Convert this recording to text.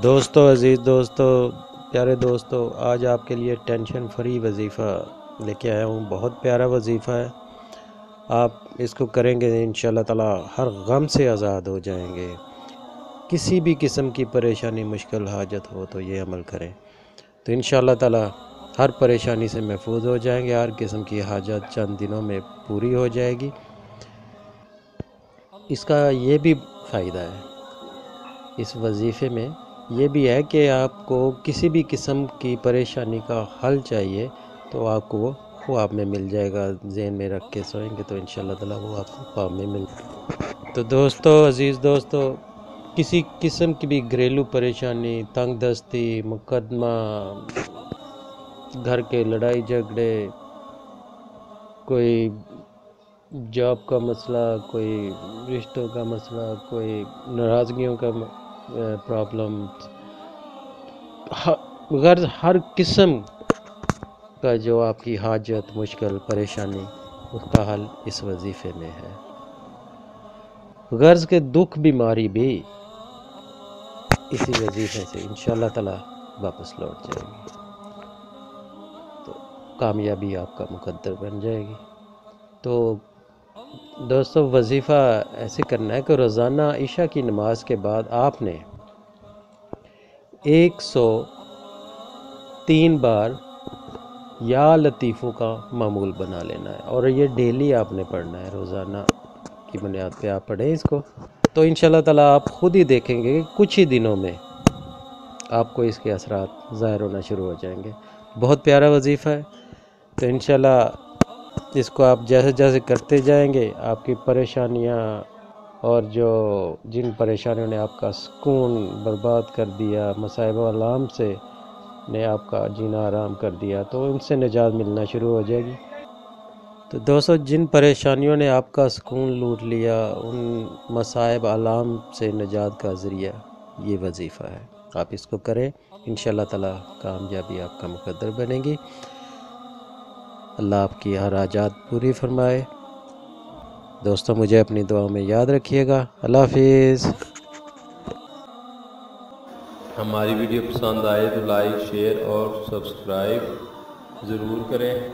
दोस्तों, अज़ीज़ दोस्तों, प्यारे दोस्तों, आज आपके लिए टेंशन फ्री वजीफ़ा लेके आया हूँ। बहुत प्यारा वजीफ़ा है। आप इसको करेंगे इंशाअल्लाह ताला हर गम से आज़ाद हो जाएंगे। किसी भी किस्म की परेशानी, मुश्किल हाजत हो तो ये अमल करें तो इंशाअल्लाह ताला हर परेशानी से महफूज हो जाएंगे। हर किस्म की हाजत चंद दिनों में पूरी हो जाएगी। इसका ये भी फ़ायदा है, इस वजीफ़े में ये भी है कि आपको किसी भी किस्म की परेशानी का हल चाहिए तो आपको वो ख्वाब में मिल जाएगा। ज़हन में रख के सोएंगे तो इंशाअल्लाह ताला वो आपको ख्वाब में मिल। तो दोस्तों, अज़ीज़ दोस्तों, किसी किस्म की भी घरेलू परेशानी, तंग दस्ती, मुकदमा, घर के लड़ाई झगड़े, कोई जॉब का मसला, कोई रिश्तों का मसला, कोई नाराज़गियों का प्रॉब्लम, गर्ज हर किस्म का जो आपकी हाजत, मुश्किल, परेशानी, उसका हल इस वजीफ़े में है। गर्ज के दुख बीमारी भी इसी वजीफ़े से इंशाअल्लाह ताला वापस लौट जाएगी, तो कामयाबी आपका मुकद्दर बन जाएगी। तो दोस्तों, वजीफ़ा ऐसे करना है कि रोज़ाना इशा की नमाज के बाद आपने 103 बार या लतीफ़ों का मामूल बना लेना है और ये डेली आपने पढ़ना है। रोज़ाना की बुनियाद पे आप पढ़ें इसको, तो इंशाअल्लाह ताला आप ख़ुद ही देखेंगे कि कुछ ही दिनों में आपको इसके असरात ज़ाहिर होना शुरू हो जाएंगे। बहुत प्यारा वजीफ़ा है। तो इंशाअल्लाह इसको आप जैसे जैसे करते जाएंगे, आपकी परेशानियां और जो जिन परेशानियों ने आपका सुकून बर्बाद कर दिया, मसाइब आलाम से ने आपका जीना आराम कर दिया, तो उनसे निजात मिलना शुरू हो जाएगी। तो दोस्तों, जिन परेशानियों ने आपका सुकून लूट लिया, उन मसाइब आलाम से निजात का ज़रिया ये वजीफ़ा है। आप इसको करें, इंशाअल्लाह ताला कामयाबी आपका मुकद्दर बनेगी। अल्लाह आपकी हर हाजात पूरी फरमाए। दोस्तों, मुझे अपनी दुआ में याद रखिएगा। अल्लाह हाफिज़। हमारी वीडियो पसंद आए तो लाइक, शेयर और सब्सक्राइब ज़रूर करें।